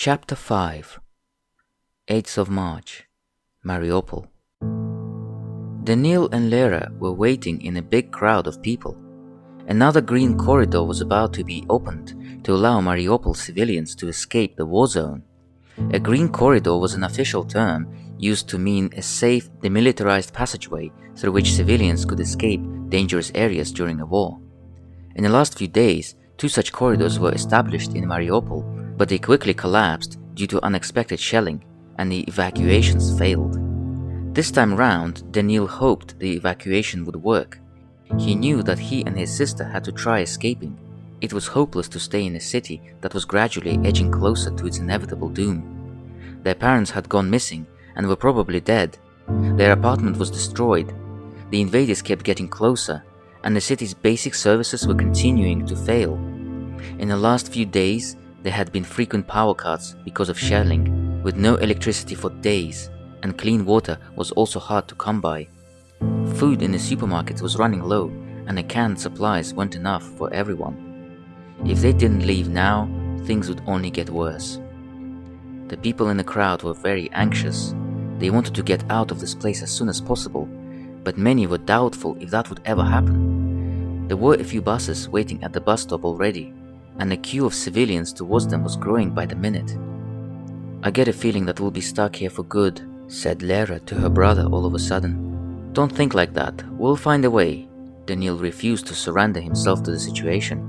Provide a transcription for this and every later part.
Chapter 5 8th of March, Mariupol. Daniil and Lera were waiting in a big crowd of people. Another green corridor was about to be opened to allow Mariupol civilians to escape the war zone. A green corridor was an official term used to mean a safe, demilitarized passageway through which civilians could escape dangerous areas during a war. In the last few days, 2 such corridors were established in Mariupol, but they quickly collapsed due to unexpected shelling, and the evacuations failed. This time round, Daniil hoped the evacuation would work. He knew that he and his sister had to try escaping. It was hopeless to stay in a city that was gradually edging closer to its inevitable doom. Their parents had gone missing and were probably dead. Their apartment was destroyed. The invaders kept getting closer, and the city's basic services were continuing to fail. In the last few days, there had been frequent power cuts because of shelling, with no electricity for days, and clean water was also hard to come by. Food in the supermarkets was running low, and the canned supplies weren't enough for everyone. If they didn't leave now, things would only get worse. The people in the crowd were very anxious. They wanted to get out of this place as soon as possible, but many were doubtful if that would ever happen. There were a few buses waiting at the bus stop already, and the queue of civilians towards them was growing by the minute. "I get a feeling that we'll be stuck here for good," said Lera to her brother all of a sudden. "Don't think like that. We'll find a way." Daniil refused to surrender himself to the situation.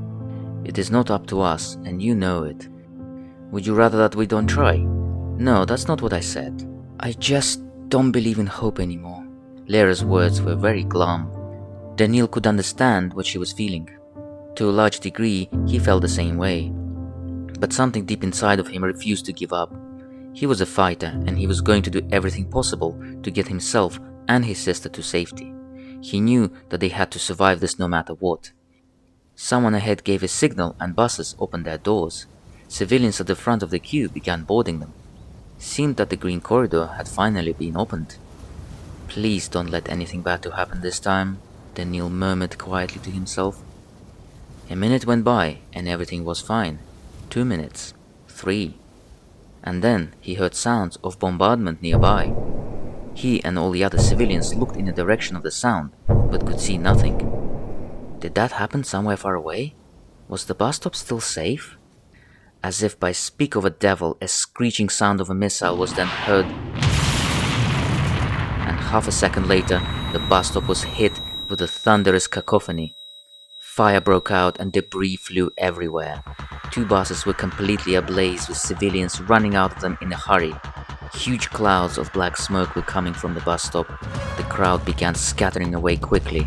"It is not up to us, and you know it." "Would you rather that we don't try?" "No, that's not what I said. I just don't believe in hope anymore." Lera's words were very glum. Daniil could understand what she was feeling. To a large degree, he felt the same way. But something deep inside of him refused to give up. He was a fighter, and he was going to do everything possible to get himself and his sister to safety. He knew that they had to survive this no matter what. Someone ahead gave a signal and buses opened their doors. Civilians at the front of the queue began boarding them. Seemed that the green corridor had finally been opened. "Please don't let anything bad to happen this time," Daniil murmured quietly to himself. A minute went by and everything was fine. 2 minutes. 3. And then he heard sounds of bombardment nearby. He and all the other civilians looked in the direction of the sound, but could see nothing. Did that happen somewhere far away? Was the bus stop still safe? As if by speak of a devil, a screeching sound of a missile was then heard, and half a second later, the bus stop was hit with a thunderous cacophony. Fire broke out and debris flew everywhere. 2 buses were completely ablaze with civilians running out of them in a hurry. Huge clouds of black smoke were coming from the bus stop. The crowd began scattering away quickly.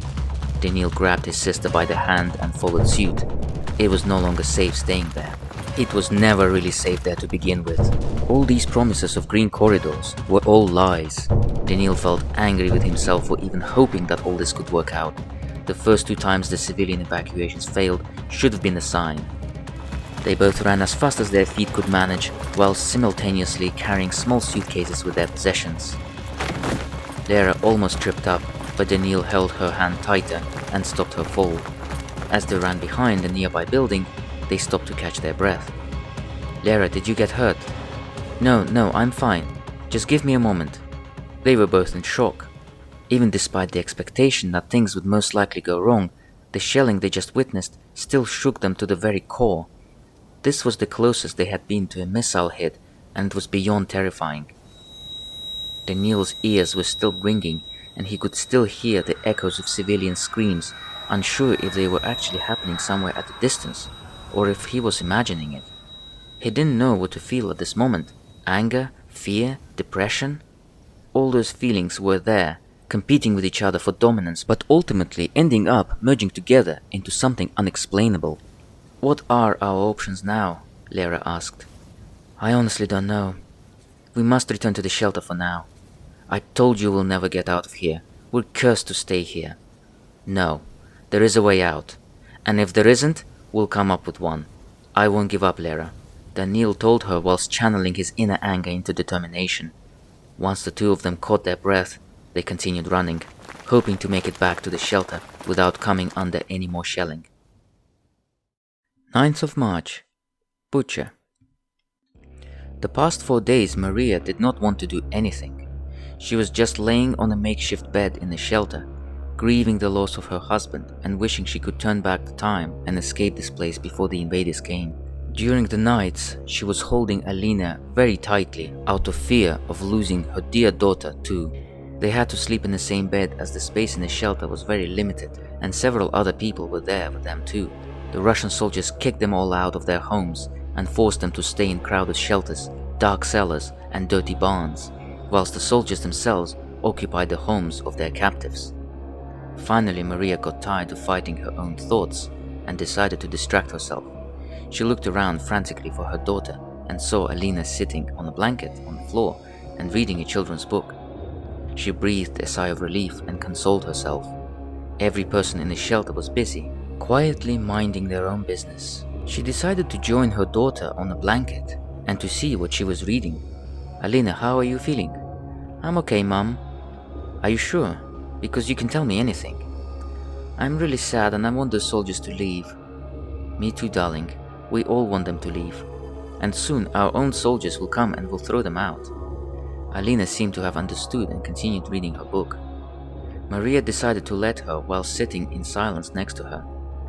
Daniil grabbed his sister by the hand and followed suit. It was no longer safe staying there. It was never really safe there to begin with. All these promises of green corridors were all lies. Daniil felt angry with himself for even hoping that all this could work out. The first 2 times the civilian evacuations failed should have been a sign. They both ran as fast as their feet could manage, while simultaneously carrying small suitcases with their possessions. Lera almost tripped up, but Daniil held her hand tighter and stopped her fall. As they ran behind a nearby building, they stopped to catch their breath. "Lera, did you get hurt?" No, I'm fine. Just give me a moment." They were both in shock. Even despite the expectation that things would most likely go wrong, the shelling they just witnessed still shook them to the very core. This was the closest they had been to a missile hit, and it was beyond terrifying. Daniil's ears were still ringing, and he could still hear the echoes of civilian screams, unsure if they were actually happening somewhere at a distance, or if he was imagining it. He didn't know what to feel at this moment. Anger, fear, depression. All those feelings were there, competing with each other for dominance, but ultimately ending up merging together into something unexplainable. "What are our options now?" Lera asked. "I honestly don't know. We must return to the shelter for now. I told you we'll never get out of here. We're cursed to stay here." "No, there is a way out. And if there isn't, we'll come up with one. I won't give up, Lera," Daniil told her whilst channeling his inner anger into determination. Once the 2 of them caught their breath, they continued running, hoping to make it back to the shelter without coming under any more shelling. 9th of March, Bucha. The past 4 days, Maria did not want to do anything. She was just laying on a makeshift bed in the shelter, grieving the loss of her husband and wishing she could turn back the time and escape this place before the invaders came. During the nights, she was holding Alina very tightly out of fear of losing her dear daughter too. They had to sleep in the same bed as the space in the shelter was very limited and several other people were there with them too. The Russian soldiers kicked them all out of their homes and forced them to stay in crowded shelters, dark cellars and dirty barns, whilst the soldiers themselves occupied the homes of their captives. Finally, Maria got tired of fighting her own thoughts and decided to distract herself. She looked around frantically for her daughter and saw Alina sitting on a blanket on the floor and reading a children's book. She breathed a sigh of relief and consoled herself. Every person in the shelter was busy, quietly minding their own business. She decided to join her daughter on a blanket and to see what she was reading. "Alina, how are you feeling?" "I'm okay, Mom." "Are you sure? Because you can tell me anything." "I'm really sad and I want the soldiers to leave." "Me too, darling. We all want them to leave. And soon our own soldiers will come and will throw them out." Alina seemed to have understood and continued reading her book. Maria decided to let her while sitting in silence next to her.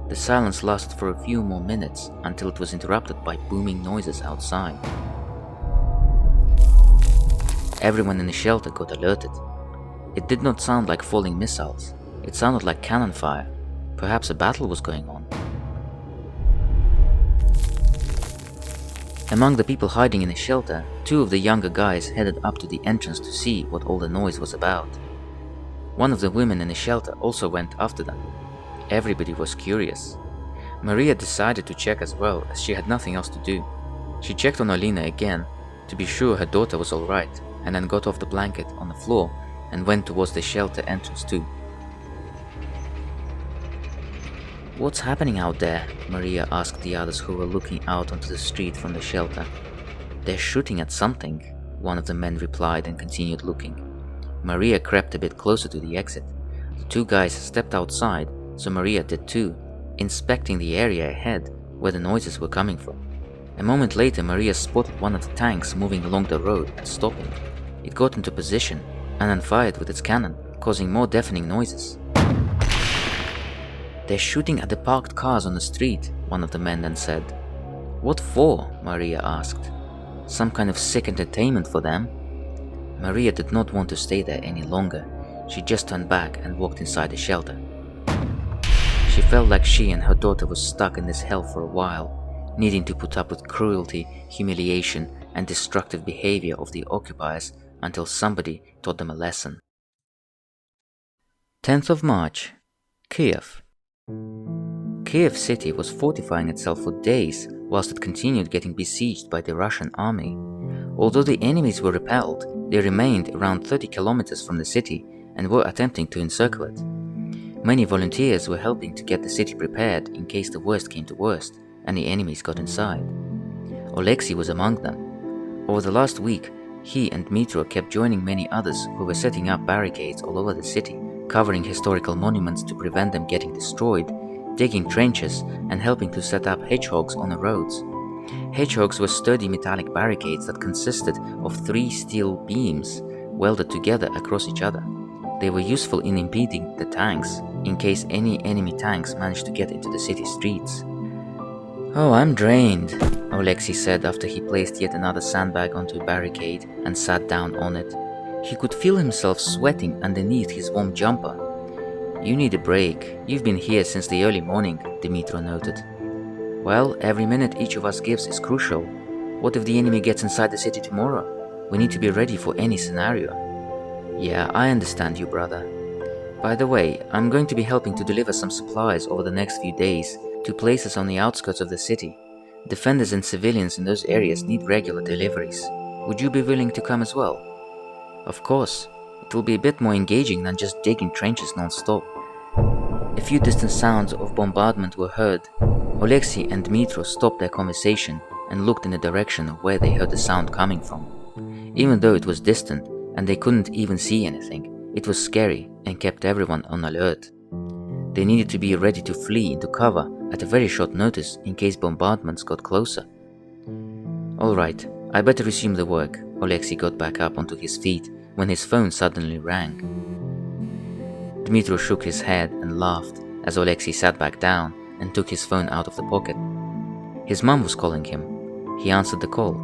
The silence lasted for a few more minutes until it was interrupted by booming noises outside. Everyone in the shelter got alerted. It did not sound like falling missiles. It sounded like cannon fire. Perhaps a battle was going on. Among the people hiding in the shelter, 2 of the younger guys headed up to the entrance to see what all the noise was about. One of the women in the shelter also went after them. Everybody was curious. Maria decided to check as well, as she had nothing else to do. She checked on Alina again to be sure her daughter was alright, and then got off the blanket on the floor and went towards the shelter entrance too. "What's happening out there?" Maria asked the others who were looking out onto the street from the shelter. "They're shooting at something," one of the men replied and continued looking. Maria crept a bit closer to the exit. The 2 guys stepped outside, so Maria did too, inspecting the area ahead where the noises were coming from. A moment later, Maria spotted one of the tanks moving along the road and stopping. It got into position and then fired with its cannon, causing more deafening noises. "They're shooting at the parked cars on the street," one of the men then said. "What for?" Maria asked. "Some kind of sick entertainment for them." Maria did not want to stay there any longer. She just turned back and walked inside the shelter. She felt like she and her daughter were stuck in this hell for a while, needing to put up with cruelty, humiliation, and destructive behavior of the occupiers until somebody taught them a lesson. 10th of March, Kiev. Kiev city was fortifying itself for days whilst it continued getting besieged by the Russian army. Although the enemies were repelled, they remained around 30 kilometers from the city and were attempting to encircle it. Many volunteers were helping to get the city prepared in case the worst came to worst and the enemies got inside. Alexei was among them. Over the last week, he and Dmitro kept joining many others who were setting up barricades all over the city, covering historical monuments to prevent them getting destroyed, digging trenches, and helping to set up hedgehogs on the roads. Hedgehogs were sturdy metallic barricades that consisted of 3 steel beams welded together across each other. They were useful in impeding the tanks, in case any enemy tanks managed to get into the city streets. "Oh, I'm drained," Alexei said after he placed yet another sandbag onto a barricade and sat down on it. He could feel himself sweating underneath his warm jumper. "You need a break. You've been here since the early morning," Dmitro noted. "Well, every minute each of us gives is crucial. What if the enemy gets inside the city tomorrow? We need to be ready for any scenario." "Yeah, I understand you, brother. By the way, I'm going to be helping to deliver some supplies over the next few days to places on the outskirts of the city. Defenders and civilians in those areas need regular deliveries. Would you be willing to come as well?" "Of course. It will be a bit more engaging than just digging trenches non-stop." A few distant sounds of bombardment were heard. Alexei and Dmitro stopped their conversation and looked in the direction of where they heard the sound coming from. Even though it was distant and they couldn't even see anything, it was scary and kept everyone on alert. They needed to be ready to flee into cover at a very short notice in case bombardments got closer. "Alright, I better resume the work. Alexei got back up onto his feet when his phone suddenly rang. Dmitri shook his head and laughed as Alexei sat back down and took his phone out of the pocket. His mum was calling him. He answered the call.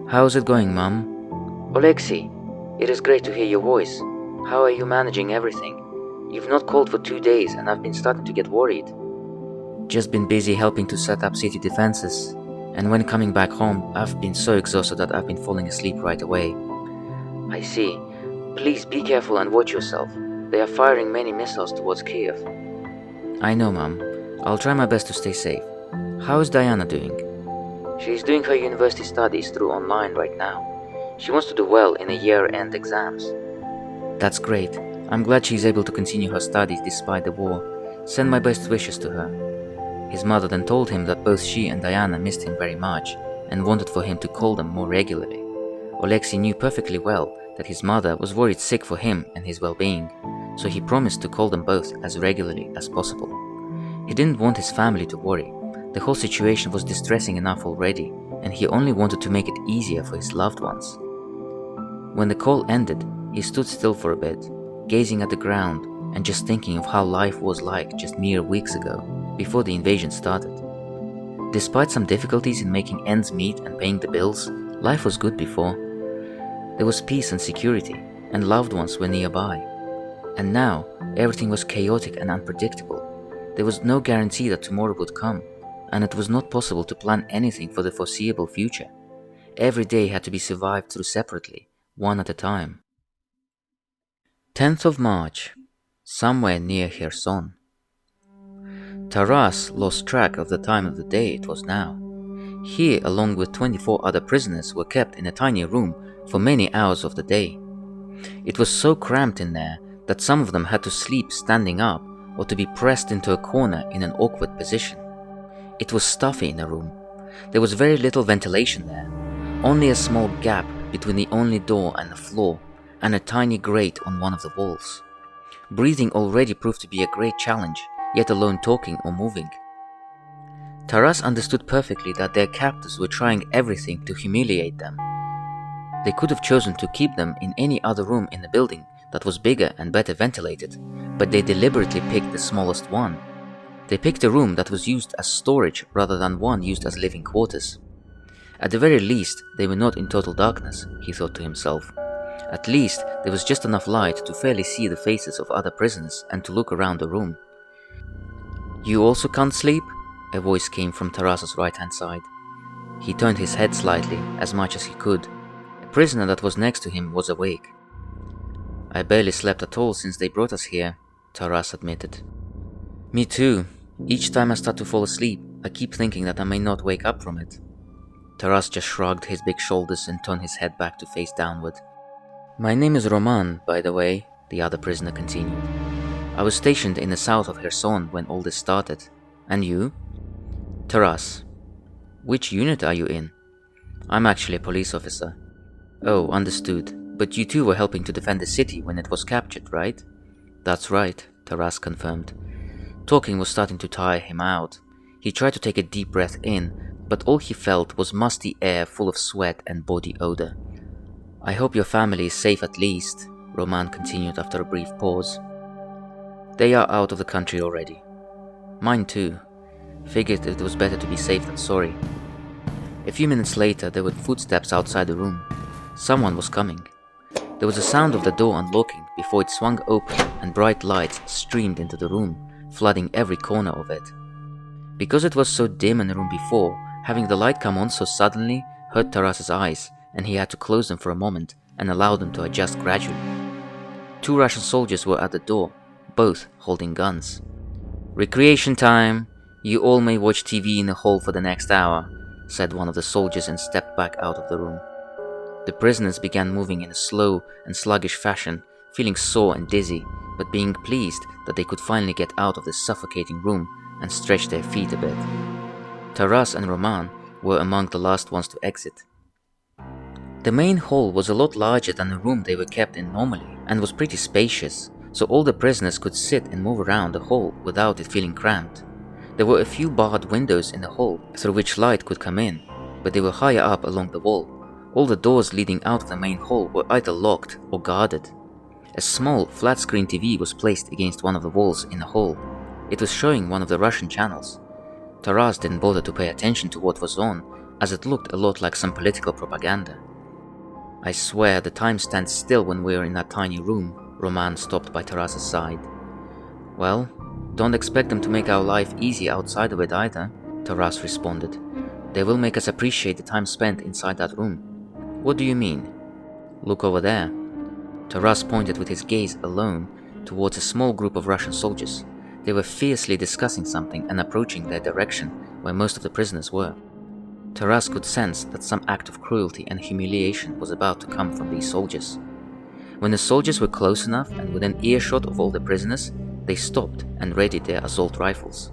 "How's it going, Mum?" "Alexei, it is great to hear your voice. How are you managing everything? You've not called for 2 days and I've been starting to get worried." "Just been busy helping to set up city defenses. And when coming back home, I've been so exhausted that I've been falling asleep right away." "I see. Please be careful and watch yourself. They are firing many missiles towards Kiev." "I know, Mum. I'll try my best to stay safe. How is Diana doing?" "She's doing her university studies through online right now. She wants to do well in the year-end exams." "That's great. I'm glad she's able to continue her studies despite the war. Send my best wishes to her." His mother then told him that both she and Diana missed him very much and wanted for him to call them more regularly. Alexei knew perfectly well that his mother was worried sick for him and his well-being, so he promised to call them both as regularly as possible. He didn't want his family to worry. The whole situation was distressing enough already, and he only wanted to make it easier for his loved ones. When the call ended, he stood still for a bit, gazing at the ground and just thinking of how life was like just mere weeks ago, before the invasion started. Despite some difficulties in making ends meet and paying the bills, life was good before. There was peace and security, and loved ones were nearby. And now, everything was chaotic and unpredictable. There was no guarantee that tomorrow would come, and it was not possible to plan anything for the foreseeable future. Every day had to be survived through separately, one at a time. 10th of March, somewhere near Kherson. Taras lost track of the time of the day it was now. He, along with 24 other prisoners, were kept in a tiny room for many hours of the day. It was so cramped in there that some of them had to sleep standing up or to be pressed into a corner in an awkward position. It was stuffy in the room. There was very little ventilation there, only a small gap between the only door and the floor, and a tiny grate on one of the walls. Breathing already proved to be a great challenge, yet alone talking or moving. Taras understood perfectly that their captors were trying everything to humiliate them. They could have chosen to keep them in any other room in the building that was bigger and better ventilated, but they deliberately picked the smallest one. They picked a room that was used as storage rather than one used as living quarters. At the very least, they were not in total darkness, he thought to himself. At least, there was just enough light to fairly see the faces of other prisoners and to look around the room. "You also can't sleep?" a voice came from Taras's right-hand side. He turned his head slightly, as much as he could. A prisoner that was next to him was awake. "I barely slept at all since they brought us here," Taras admitted. "Me too. Each time I start to fall asleep, I keep thinking that I may not wake up from it." Taras just shrugged his big shoulders and turned his head back to face downward. "My name is Roman, by the way," the other prisoner continued. "I was stationed in the south of Kherson when all this started. And you?" "Taras." "Which unit are you in?" "I'm actually a police officer." "Oh, understood. But you too were helping to defend the city when it was captured, right?" "That's right," Taras confirmed. Talking was starting to tire him out. He tried to take a deep breath in, but all he felt was musty air full of sweat and body odor. "I hope your family is safe at least," Roman continued after a brief pause. "They are out of the country already." "Mine too. Figured it was better to be safe than sorry." A few minutes later, there were footsteps outside the room. Someone was coming. There was a sound of the door unlocking before it swung open and bright lights streamed into the room, flooding every corner of it. Because it was so dim in the room before, having the light come on so suddenly hurt Taras's eyes, and he had to close them for a moment and allow them to adjust gradually. 2 Russian soldiers were at the door, both holding guns. "Recreation time! You all may watch TV in the hall for the next hour," said one of the soldiers and stepped back out of the room. The prisoners began moving in a slow and sluggish fashion, feeling sore and dizzy, but being pleased that they could finally get out of this suffocating room and stretch their feet a bit. Taras and Roman were among the last ones to exit. The main hall was a lot larger than the room they were kept in normally, and was pretty spacious, so all the prisoners could sit and move around the hall without it feeling cramped. There were a few barred windows in the hall through which light could come in, but they were higher up along the wall. All the doors leading out of the main hall were either locked or guarded. A small, flat-screen TV was placed against one of the walls in the hall. It was showing one of the Russian channels. Taras didn't bother to pay attention to what was on, as it looked a lot like some political propaganda. "I swear the time stands still when we're in that tiny room," Roman stopped by Taras's side. "Well, don't expect them to make our life easy outside of it either," Taras responded. "They will make us appreciate the time spent inside that room." "What do you mean?" "Look over there." Taras pointed with his gaze alone towards a small group of Russian soldiers. They were fiercely discussing something and approaching their direction where most of the prisoners were. Taras could sense that some act of cruelty and humiliation was about to come from these soldiers. When the soldiers were close enough and within earshot of all the prisoners, they stopped and readied their assault rifles.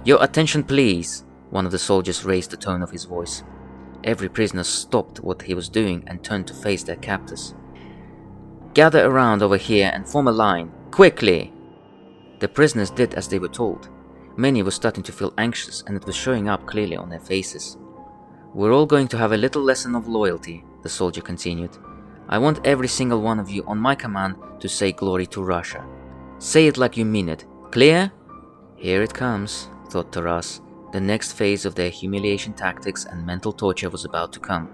"Your attention, please," one of the soldiers raised the tone of his voice. Every prisoner stopped what he was doing and turned to face their captors. "Gather around over here and form a line, quickly!" The prisoners did as they were told. Many were starting to feel anxious, and it was showing up clearly on their faces. "We're all going to have a little lesson of loyalty," the soldier continued. "I want every single one of you on my command to say glory to Russia. Say it like you mean it. Clear?" Here it comes, thought Taras. The next phase of their humiliation tactics and mental torture was about to come.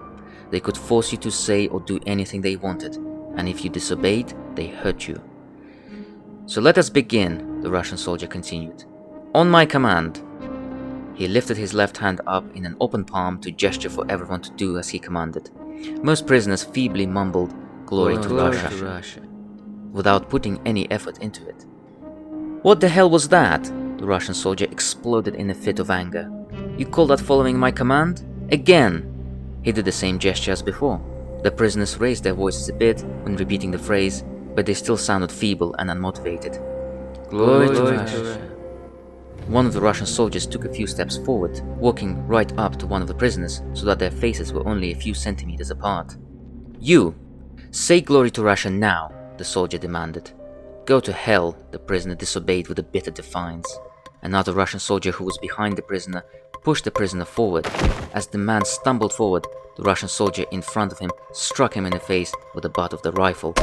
They could force you to say or do anything they wanted, and if you disobeyed, they hurt you. "So let us begin," the Russian soldier continued. "On my command." He lifted his left hand up in an open palm to gesture for everyone to do as he commanded. Most prisoners feebly mumbled, "Glory to Russia," without putting any effort into it. "What the hell was that?" The Russian soldier exploded in a fit of anger. "You call that following my command? Again!" He did the same gesture as before. The prisoners raised their voices a bit when repeating the phrase, but they still sounded feeble and unmotivated. "Glory to Russia." One of the Russian soldiers took a few steps forward, walking right up to one of the prisoners so that their faces were only a few centimeters apart. "You! Say glory to Russia now," the soldier demanded. "Go to hell," the prisoner disobeyed with a bitter defiance. Another Russian soldier who was behind the prisoner pushed the prisoner forward. As the man stumbled forward, the Russian soldier in front of him struck him in the face with the butt of the rifle,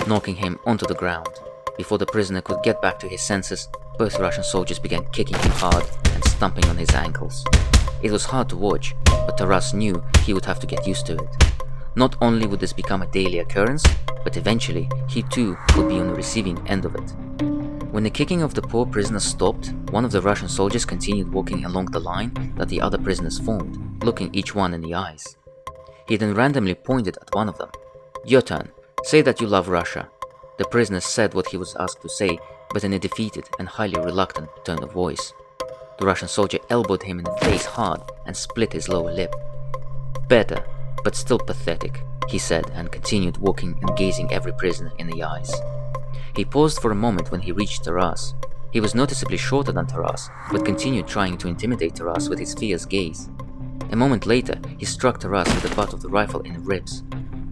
knocking him onto the ground. Before the prisoner could get back to his senses, both Russian soldiers began kicking him hard and stomping on his ankles. It was hard to watch, but Taras knew he would have to get used to it. Not only would this become a daily occurrence, but eventually he too would be on the receiving end of it. When the kicking of the poor prisoners stopped, one of the Russian soldiers continued walking along the line that the other prisoners formed, looking each one in the eyes. He then randomly pointed at one of them. "Your turn. Say that you love Russia." The prisoner said what he was asked to say, but in a defeated and highly reluctant tone of voice. The Russian soldier elbowed him in the face hard and split his lower lip. "Better, but still pathetic," he said, and continued walking and gazing every prisoner in the eyes. He paused for a moment when he reached Taras. He was noticeably shorter than Taras, but continued trying to intimidate Taras with his fierce gaze. A moment later, he struck Taras with the butt of the rifle in the ribs.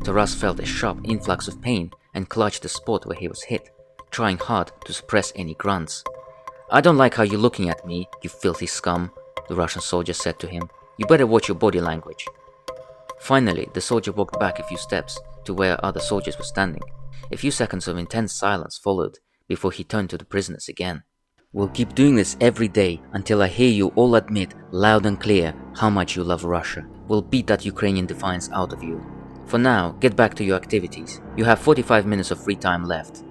Taras felt a sharp influx of pain and clutched the spot where he was hit, trying hard to suppress any grunts. "I don't like how you're looking at me, you filthy scum," the Russian soldier said to him. "You better watch your body language." Finally, the soldier walked back a few steps to where other soldiers were standing. A few seconds of intense silence followed before he turned to the prisoners again. "We'll keep doing this every day until I hear you all admit loud and clear how much you love Russia. We'll beat that Ukrainian defiance out of you. For now, get back to your activities. You have 45 minutes of free time left."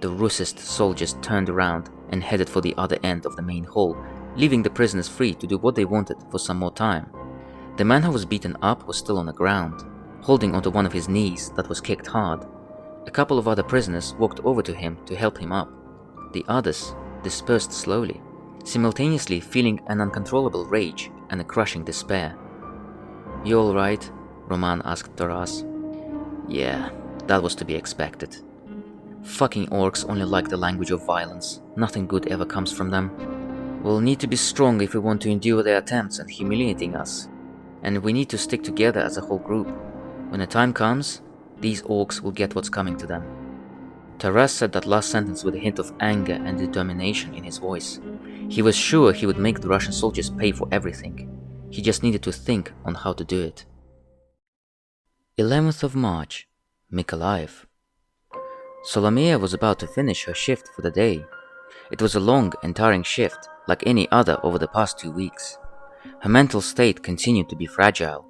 The Russist soldiers turned around and headed for the other end of the main hall, leaving the prisoners free to do what they wanted for some more time. The man who was beaten up was still on the ground, holding onto one of his knees that was kicked hard. A couple of other prisoners walked over to him to help him up. The others dispersed slowly, simultaneously feeling an uncontrollable rage and a crushing despair. "You all right?" Roman asked Taras. "Yeah, that was to be expected. Fucking orcs only like the language of violence. Nothing good ever comes from them. We'll need to be strong if we want to endure their attempts at humiliating us. And we need to stick together as a whole group. When the time comes, these orcs will get what's coming to them." Taras said that last sentence with a hint of anger and determination in his voice. He was sure he would make the Russian soldiers pay for everything. He just needed to think on how to do it. 11th of March, Mykolaiv. Solomia was about to finish her shift for the day. It was a long and tiring shift, like any other over the past 2 weeks. Her mental state continued to be fragile,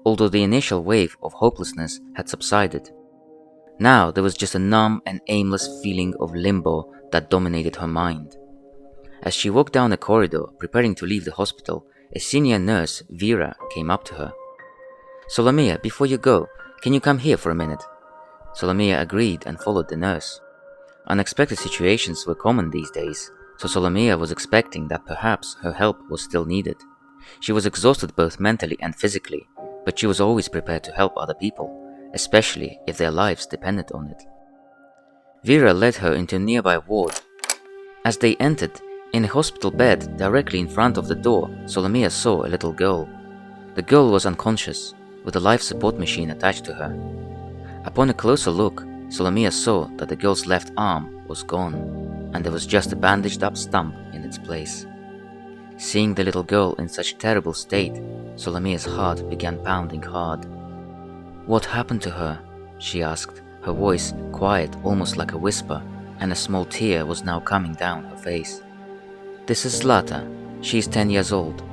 although the initial wave of hopelessness had subsided. Now there was just a numb and aimless feeling of limbo that dominated her mind. As she walked down the corridor, preparing to leave the hospital, a senior nurse, Vera, came up to her. "Solomia, before you go, can you come here for a minute?" Solomia agreed and followed the nurse. Unexpected situations were common these days, so Solomia was expecting that perhaps her help was still needed. She was exhausted both mentally and physically, but she was always prepared to help other people, especially if their lives depended on it. Vera led her into a nearby ward. As they entered, in a hospital bed directly in front of the door, Solomia saw a little girl. The girl was unconscious, with a life support machine attached to her. Upon a closer look, Solomia saw that the girl's left arm was gone, and there was just a bandaged up stump in its place. Seeing the little girl in such terrible state, Solomia's heart began pounding hard. "What happened to her?" she asked, her voice quiet almost like a whisper, and a small tear was now coming down her face. "This is Zlata. She is 10 years old.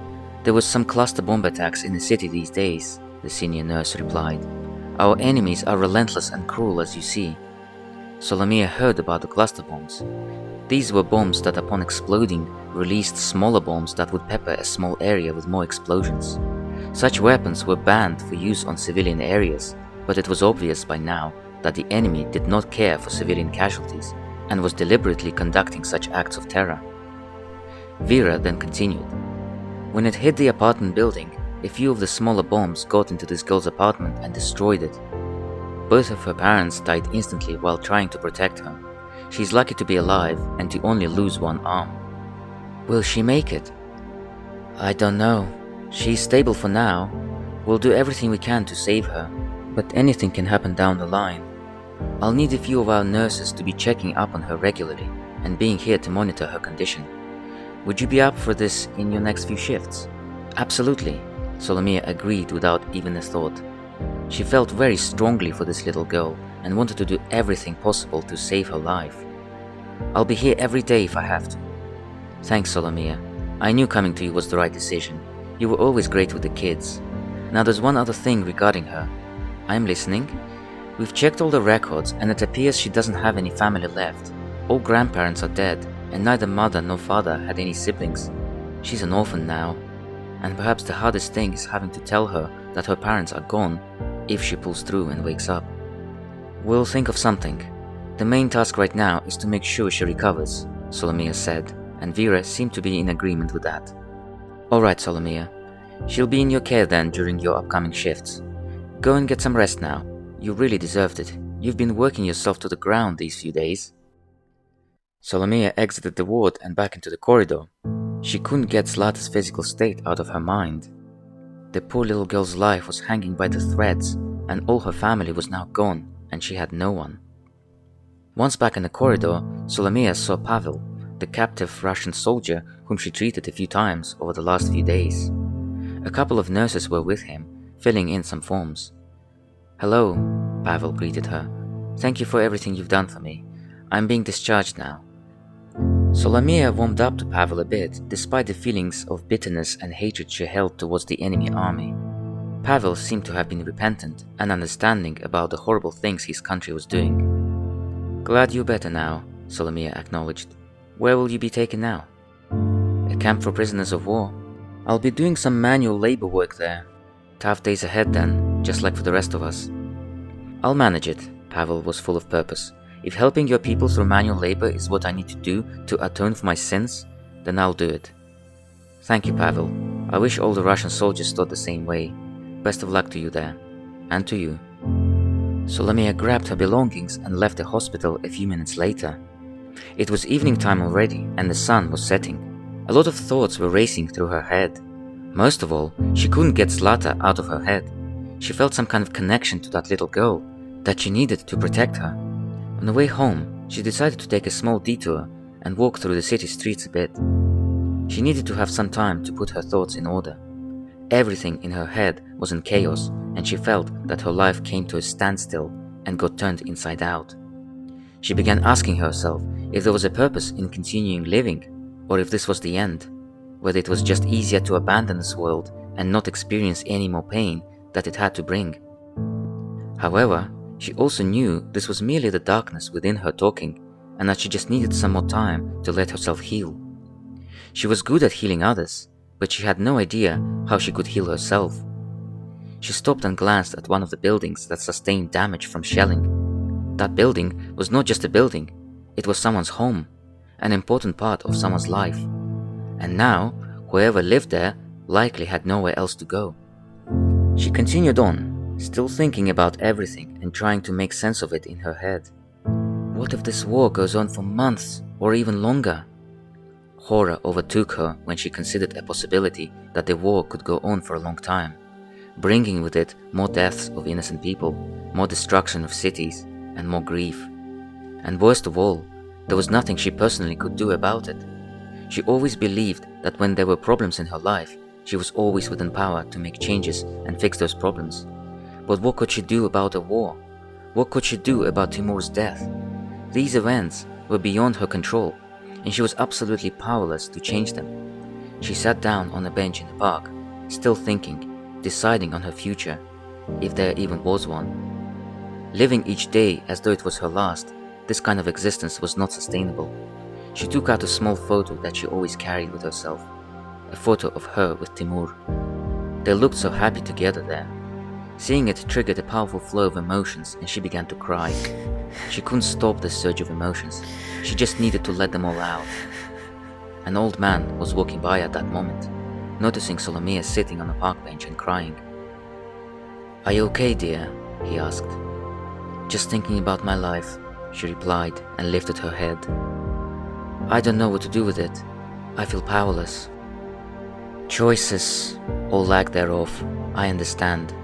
There was some cluster bomb attacks in the city these days," the senior nurse replied. "Our enemies are relentless and cruel, as you see." Solomia heard about the cluster bombs. These were bombs that upon exploding released smaller bombs that would pepper a small area with more explosions. Such weapons were banned for use on civilian areas, but it was obvious by now that the enemy did not care for civilian casualties and was deliberately conducting such acts of terror. Vera then continued. "When it hit the apartment building, a few of the smaller bombs got into this girl's apartment and destroyed it. Both of her parents died instantly while trying to protect her. She's lucky to be alive and to only lose one arm." "Will she make it?" "I don't know. She's stable for now. We'll do everything we can to save her, but anything can happen down the line. I'll need a few of our nurses to be checking up on her regularly and being here to monitor her condition. Would you be up for this in your next few shifts?" "Absolutely," Solomia agreed without even a thought. She felt very strongly for this little girl and wanted to do everything possible to save her life. "I'll be here every day if I have to." "Thanks, Solomia. I knew coming to you was the right decision. You were always great with the kids. Now there's one other thing regarding her." "I'm listening." "We've checked all the records and it appears she doesn't have any family left. All grandparents are dead and neither mother nor father had any siblings. She's an orphan now. And perhaps the hardest thing is having to tell her that her parents are gone if she pulls through and wakes up." "We'll think of something. The main task right now is to make sure she recovers," Solomia said, and Vera seemed to be in agreement with that. "Alright, Solomia. She'll be in your care then during your upcoming shifts. Go and get some rest now. You really deserved it. You've been working yourself to the ground these few days." Solomia exited the ward and back into the corridor. She couldn't get Zlata's physical state out of her mind. The poor little girl's life was hanging by the threads, and all her family was now gone, and she had no one. Once back in the corridor, Solomia saw Pavel, the captive Russian soldier whom she treated a few times over the last few days. A couple of nurses were with him, filling in some forms. "Hello," Pavel greeted her. "Thank you for everything you've done for me. I'm being discharged now." Solomia warmed up to Pavel a bit, despite the feelings of bitterness and hatred she held towards the enemy army. Pavel seemed to have been repentant and understanding about the horrible things his country was doing. "Glad you're better now," Solomia acknowledged. "Where will you be taken now?" "A camp for prisoners of war. I'll be doing some manual labor work there. Tough days ahead then, just like for the rest of us." "I'll manage it," Pavel was full of purpose. "If helping your people through manual labor is what I need to do to atone for my sins, then I'll do it." "Thank you, Pavel. I wish all the Russian soldiers thought the same way. Best of luck to you there. And to you." Solomia grabbed her belongings and left the hospital a few minutes later. It was evening time already, and the sun was setting. A lot of thoughts were racing through her head. Most of all, she couldn't get Zlata out of her head. She felt some kind of connection to that little girl, that she needed to protect her. On the way home, she decided to take a small detour and walk through the city streets a bit. She needed to have some time to put her thoughts in order. Everything in her head was in chaos, and she felt that her life came to a standstill and got turned inside out. She began asking herself if there was a purpose in continuing living, or if this was the end, whether it was just easier to abandon this world and not experience any more pain that it had to bring. However, she also knew this was merely the darkness within her talking, and that she just needed some more time to let herself heal. She was good at healing others, but she had no idea how she could heal herself. She stopped and glanced at one of the buildings that sustained damage from shelling. That building was not just a building, it was someone's home, an important part of someone's life. And now, whoever lived there likely had nowhere else to go. She continued on, still thinking about everything and trying to make sense of it in her head. What if this war goes on for months or even longer? Horror overtook her when she considered a possibility that the war could go on for a long time, bringing with it more deaths of innocent people, more destruction of cities, and more grief. And worst of all, there was nothing she personally could do about it. She always believed that when there were problems in her life, she was always within power to make changes and fix those problems. But what could she do about a war? What could she do about Timur's death? These events were beyond her control, and she was absolutely powerless to change them. She sat down on a bench in the park, still thinking, deciding on her future, if there even was one. Living each day as though it was her last, this kind of existence was not sustainable. She took out a small photo that she always carried with herself, a photo of her with Timur. They looked so happy together there. Seeing it triggered a powerful flow of emotions, and she began to cry. She couldn't stop the surge of emotions, she just needed to let them all out. An old man was walking by at that moment, noticing Solomia sitting on a park bench and crying. "Are you okay, dear?" he asked. "Just thinking about my life," she replied and lifted her head. "I don't know what to do with it. I feel powerless." "Choices, or lack thereof, I understand.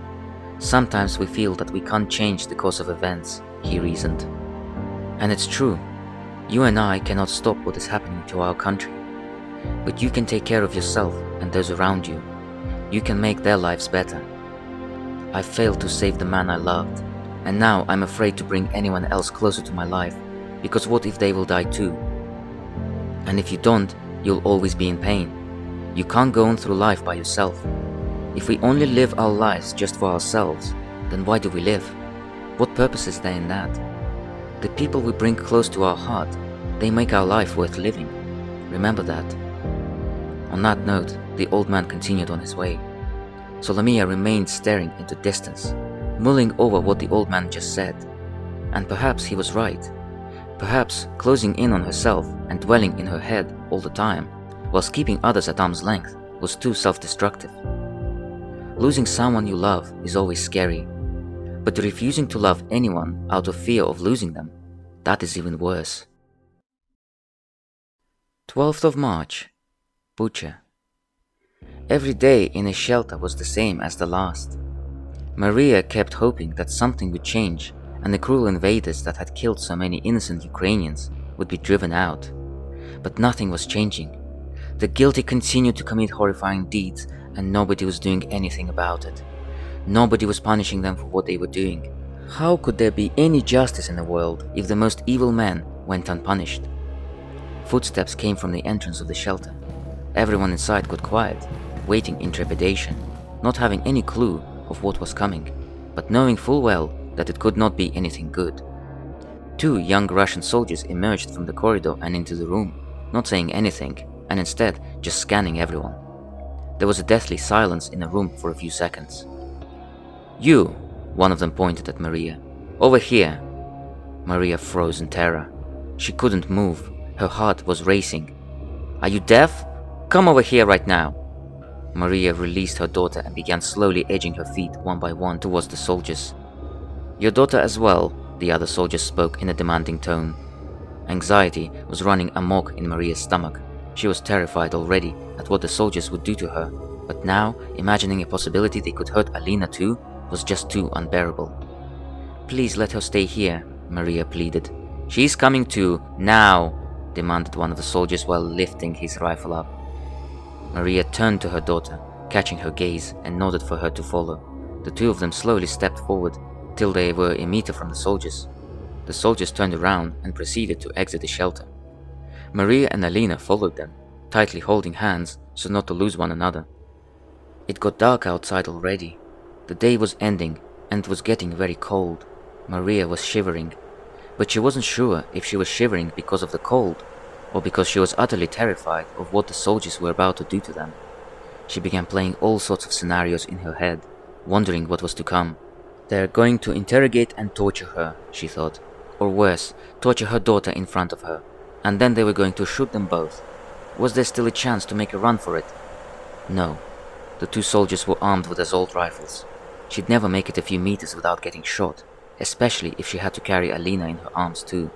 Sometimes we feel that we can't change the course of events," he reasoned. "And it's true. You and I cannot stop what is happening to our country. But you can take care of yourself and those around you. You can make their lives better. I failed to save the man I loved, and now I'm afraid to bring anyone else closer to my life, because what if they will die too? And if you don't, you'll always be in pain. You can't go on through life by yourself. If we only live our lives just for ourselves, then why do we live? What purpose is there in that? The people we bring close to our heart, they make our life worth living. Remember that." On that note, the old man continued on his way. Solomia remained staring into distance, mulling over what the old man just said. And perhaps he was right. Perhaps closing in on herself and dwelling in her head all the time, whilst keeping others at arm's length, was too self-destructive. Losing someone you love is always scary, but refusing to love anyone out of fear of losing them, that is even worse. 12th of March, Bucha. Every day in a shelter was the same as the last. Maria kept hoping that something would change and the cruel invaders that had killed so many innocent Ukrainians would be driven out. But nothing was changing. The guilty continued to commit horrifying deeds, and nobody was doing anything about it. Nobody was punishing them for what they were doing. How could there be any justice in the world if the most evil men went unpunished? Footsteps came from the entrance of the shelter. Everyone inside got quiet, waiting in trepidation, not having any clue of what was coming, but knowing full well that it could not be anything good. 2 young Russian soldiers emerged from the corridor and into the room, not saying anything, and instead just scanning everyone. There was a deathly silence in the room for a few seconds. "You," one of them pointed at Maria. "Over here." Maria froze in terror. She couldn't move. Her heart was racing. "Are you deaf? Come over here right now." Maria released her daughter and began slowly edging her feet one by one towards the soldiers. "Your daughter as well," the other soldier spoke in a demanding tone. Anxiety was running amok in Maria's stomach. She was terrified already at what the soldiers would do to her, but now, imagining a possibility they could hurt Alina too, was just too unbearable. "Please let her stay here," Maria pleaded. "She's coming too, now," demanded one of the soldiers while lifting his rifle up. Maria turned to her daughter, catching her gaze, and nodded for her to follow. The two of them slowly stepped forward till they were a meter from the soldiers. The soldiers turned around and proceeded to exit the shelter. Maria and Alina followed them, tightly holding hands so not to lose one another. It got dark outside already. The day was ending and it was getting very cold. Maria was shivering, but she wasn't sure if she was shivering because of the cold or because she was utterly terrified of what the soldiers were about to do to them. She began playing all sorts of scenarios in her head, wondering what was to come. They're going to interrogate and torture her, she thought. Or worse, torture her daughter in front of her. And then they were going to shoot them both. Was there still a chance to make a run for it? No. The two soldiers were armed with assault rifles. She'd never make it a few meters without getting shot, especially if she had to carry Alina in her arms too.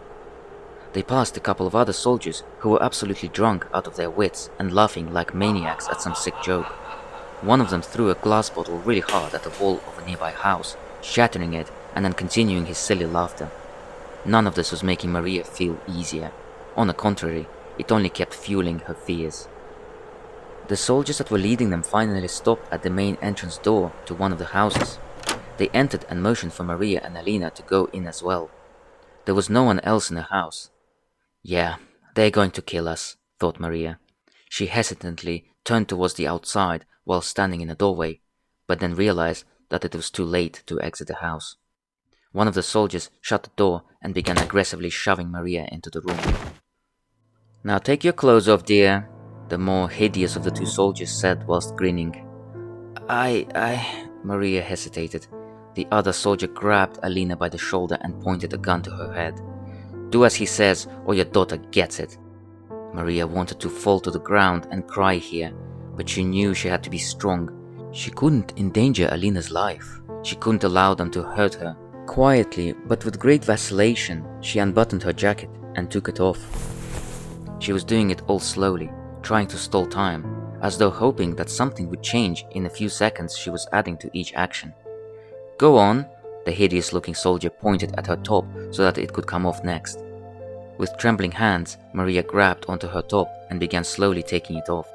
They passed a couple of other soldiers who were absolutely drunk out of their wits and laughing like maniacs at some sick joke. One of them threw a glass bottle really hard at the wall of a nearby house, shattering it and then continuing his silly laughter. None of this was making Maria feel easier. On the contrary, it only kept fueling her fears. The soldiers that were leading them finally stopped at the main entrance door to one of the houses. They entered and motioned for Maria and Alina to go in as well. There was no one else in the house. Yeah, they're going to kill us, thought Maria. She hesitantly turned towards the outside while standing in the doorway, but then realized that it was too late to exit the house. One of the soldiers shut the door and began aggressively shoving Maria into the room. Now take your clothes off, dear, the more hideous of the two soldiers said whilst grinning. Maria hesitated. The other soldier grabbed Alina by the shoulder and pointed a gun to her head. Do as he says, or your daughter gets it. Maria wanted to fall to the ground and cry here, but she knew she had to be strong. She couldn't endanger Alina's life. She couldn't allow them to hurt her. Quietly, but with great vacillation, she unbuttoned her jacket and took it off. She was doing it all slowly, trying to stall time, as though hoping that something would change in the few seconds she was adding to each action. Go on, the hideous-looking soldier pointed at her top so that it could come off next. With trembling hands, Maria grabbed onto her top and began slowly taking it off.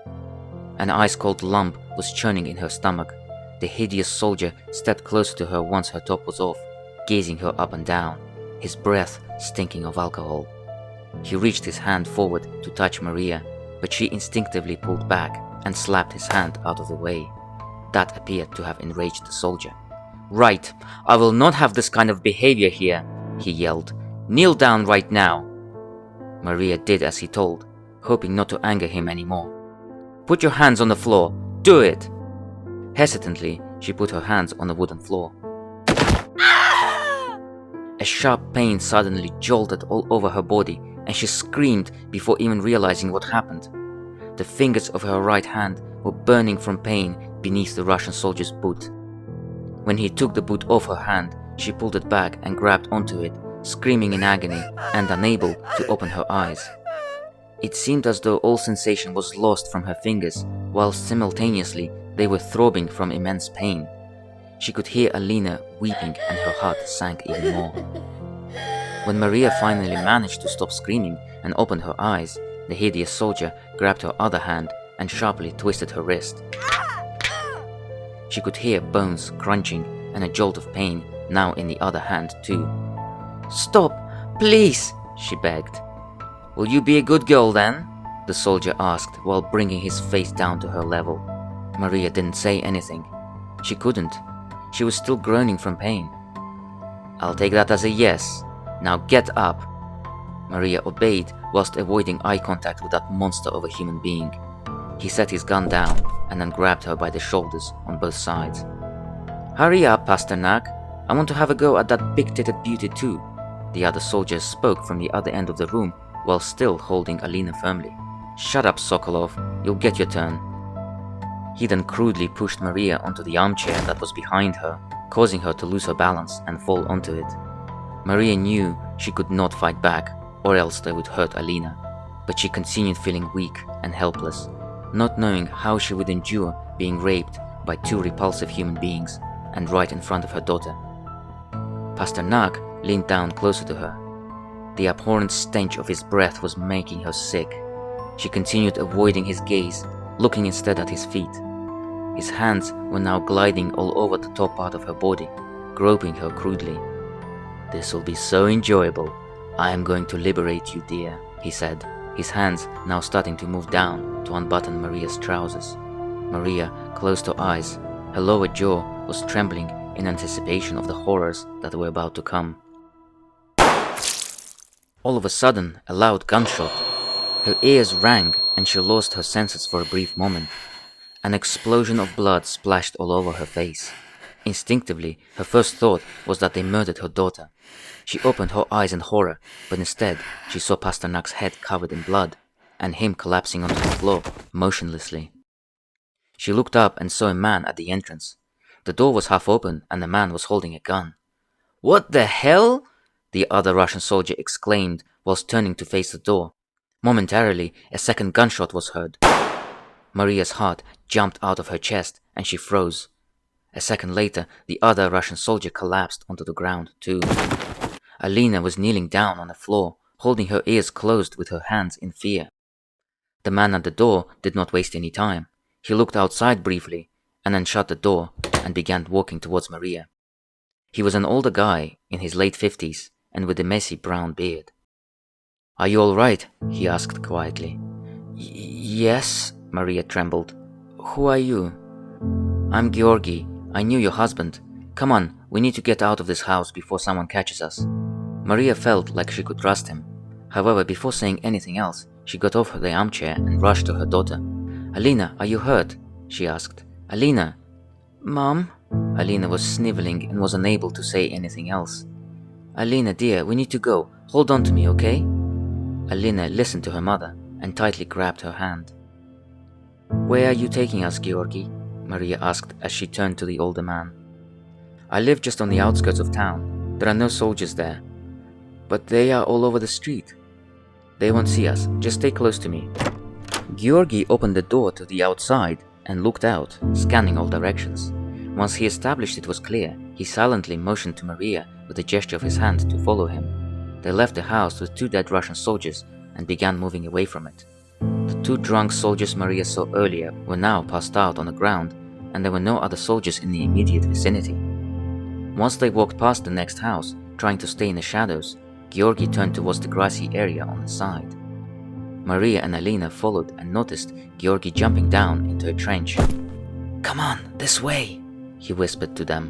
An ice-cold lump was churning in her stomach. The hideous soldier stepped closer to her once her top was off, gazing her up and down, his breath stinking of alcohol. He reached his hand forward to touch Maria, but she instinctively pulled back and slapped his hand out of the way. That appeared to have enraged the soldier. Right, I will not have this kind of behavior here, he yelled. Kneel down right now. Maria did as he told, hoping not to anger him anymore. Put your hands on the floor. Do it! Hesitantly, she put her hands on the wooden floor. A sharp pain suddenly jolted all over her body, and she screamed before even realizing what happened. The fingers of her right hand were burning from pain beneath the Russian soldier's boot. When he took the boot off her hand, she pulled it back and grabbed onto it, screaming in agony and unable to open her eyes. It seemed as though all sensation was lost from her fingers, while simultaneously they were throbbing from immense pain. She could hear Alina weeping and her heart sank even more. When Maria finally managed to stop screaming and opened her eyes, the hideous soldier grabbed her other hand and sharply twisted her wrist. She could hear bones crunching and a jolt of pain now in the other hand too. Stop, please, she begged. Will you be a good girl then? The soldier asked while bringing his face down to her level. Maria didn't say anything. She couldn't. She was still groaning from pain. I'll take that as a yes. Now get up. Maria obeyed whilst avoiding eye contact with that monster of a human being. He set his gun down and then grabbed her by the shoulders on both sides. Hurry up, Pasternak. I want to have a go at that big-titted beauty too. The other soldier spoke from the other end of the room while still holding Alina firmly. Shut up, Sokolov. You'll get your turn. He then crudely pushed Maria onto the armchair that was behind her, causing her to lose her balance and fall onto it. Maria knew she could not fight back, or else they would hurt Alina, but she continued feeling weak and helpless, not knowing how she would endure being raped by two repulsive human beings, and right in front of her daughter. Pasternak leaned down closer to her. The abhorrent stench of his breath was making her sick. She continued avoiding his gaze, looking instead at his feet. His hands were now gliding all over the top part of her body, groping her crudely. "This will be so enjoyable. I am going to liberate you, dear," he said, his hands now starting to move down to unbutton Maria's trousers. Maria closed her eyes. Her lower jaw was trembling in anticipation of the horrors that were about to come. All of a sudden, a loud gunshot. Her ears rang and she lost her senses for a brief moment. An explosion of blood splashed all over her face. Instinctively, her first thought was that they murdered her daughter. She opened her eyes in horror, but instead she saw Pasternak's head covered in blood, and him collapsing onto the floor, motionlessly. She looked up and saw a man at the entrance. The door was half open and the man was holding a gun. "What the hell?" the other Russian soldier exclaimed whilst turning to face the door. Momentarily, a second gunshot was heard. Maria's heart jumped out of her chest and she froze. A second later, the other Russian soldier collapsed onto the ground too. Alina was kneeling down on the floor, holding her ears closed with her hands in fear. The man at the door did not waste any time. He looked outside briefly, and then shut the door and began walking towards Maria. He was an older guy, in his late 50s, and with a messy brown beard. "Are you all right?" he asked quietly. Yes," Maria trembled. "Who are you?" "I'm Georgi. I knew your husband. Come on, we need to get out of this house before someone catches us." Maria felt like she could trust him. However, before saying anything else, she got off the armchair and rushed to her daughter. "Alina, are you hurt?" she asked. "Alina!" "Mom?" Alina was sniveling and was unable to say anything else. "Alina, dear, we need to go. Hold on to me, okay?" Alina listened to her mother and tightly grabbed her hand. "Where are you taking us, Georgi?" Maria asked as she turned to the older man. "I live just on the outskirts of town. There are no soldiers there. But they are all over the street. They won't see us. Just stay close to me." Georgi opened the door to the outside and looked out, scanning all directions. Once he established it was clear, he silently motioned to Maria with a gesture of his hand to follow him. They left the house with 2 dead Russian soldiers and began moving away from it. The 2 drunk soldiers Maria saw earlier were now passed out on the ground, and there were no other soldiers in the immediate vicinity. Once they walked past the next house, trying to stay in the shadows, Georgi turned towards the grassy area on the side. Maria and Alina followed and noticed Georgi jumping down into a trench. "Come on, this way," he whispered to them.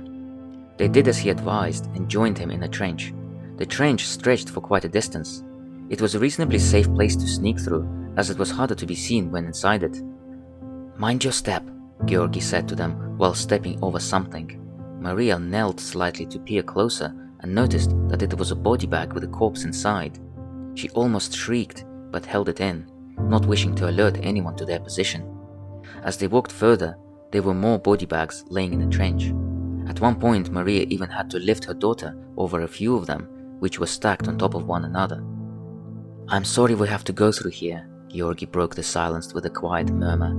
They did as he advised and joined him in the trench. The trench stretched for quite a distance. It was a reasonably safe place to sneak through, as it was harder to be seen when inside it. "Mind your step," Georgi said to them while stepping over something. Maria knelt slightly to peer closer and noticed that it was a body bag with a corpse inside. She almost shrieked, but held it in, not wishing to alert anyone to their position. As they walked further, there were more body bags laying in the trench. At one point, Maria even had to lift her daughter over a few of them, which were stacked on top of one another. "I'm sorry we have to go through here," Georgi broke the silence with a quiet murmur.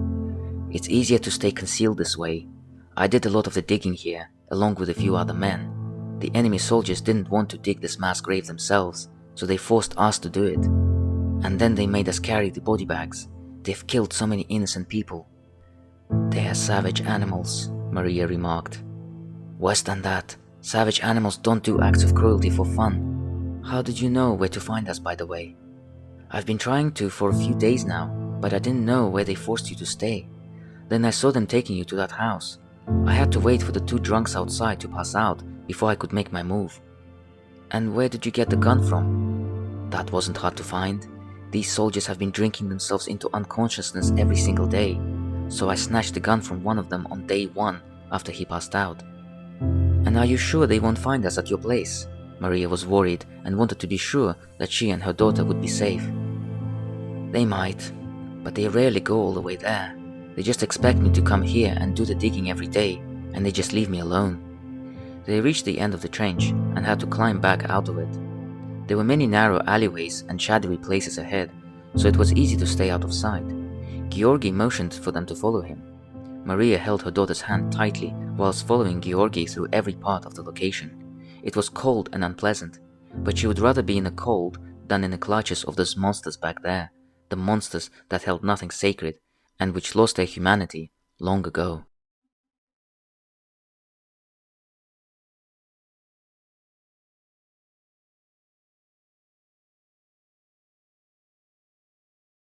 "It's easier to stay concealed this way. I did a lot of the digging here, along with a few other men. The enemy soldiers didn't want to dig this mass grave themselves, so they forced us to do it. And then they made us carry the body bags. They've killed so many innocent people." "They are savage animals," Maria remarked. "Worse than that, savage animals don't do acts of cruelty for fun. How did you know where to find us, by the way?" "I've been trying to for a few days now, but I didn't know where they forced you to stay. Then I saw them taking you to that house. I had to wait for the 2 drunks outside to pass out before I could make my move." "And where did you get the gun from?" "That wasn't hard to find. These soldiers have been drinking themselves into unconsciousness every single day, so I snatched the gun from one of them on day 1 after he passed out." "And are you sure they won't find us at your place?" Maria was worried and wanted to be sure that she and her daughter would be safe. "They might, but they rarely go all the way there. They just expect me to come here and do the digging every day, and they just leave me alone." They reached the end of the trench and had to climb back out of it. There were many narrow alleyways and shadowy places ahead, so it was easy to stay out of sight. Georgi motioned for them to follow him. Maria held her daughter's hand tightly whilst following Georgi through every part of the location. It was cold and unpleasant, but she would rather be in the cold than in the clutches of those monsters back there, the monsters that held nothing sacred and which lost their humanity long ago.